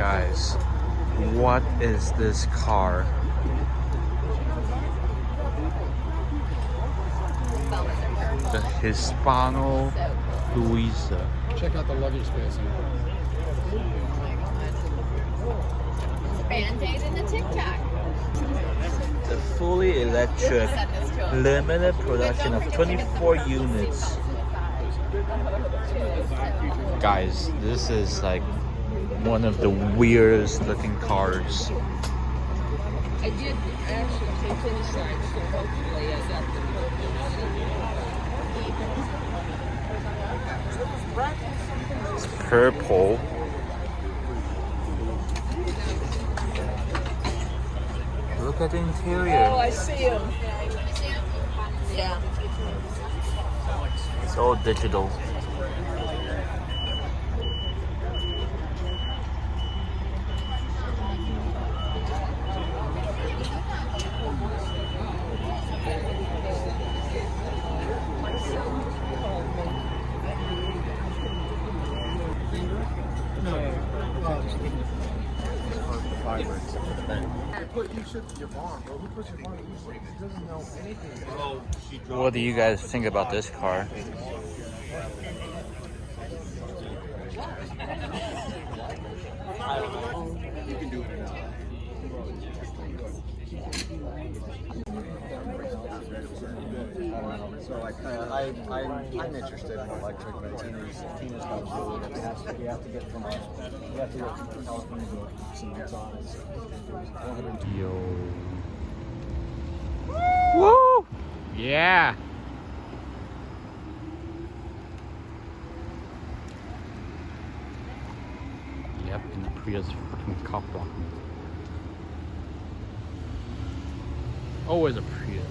Guys, what is this car? The Hispano Suiza. Check out the luggage space. Band-Aid and a Tic Tac. The fully electric limited production of 24 units. Guys, this is like one of the weirdest looking cars. I did actually take inside, so hopefully I got the It's purple. Look at the interior. Oh, I see him. Yeah. It's all digital. What do you guys think about this car? You can do it now. So like I'm interested in electric, but Tina's got you have to get from California to some lights on. Yo. Woo! Yeah. Yep, and the Prius fucking cock blocking. Always a Prius.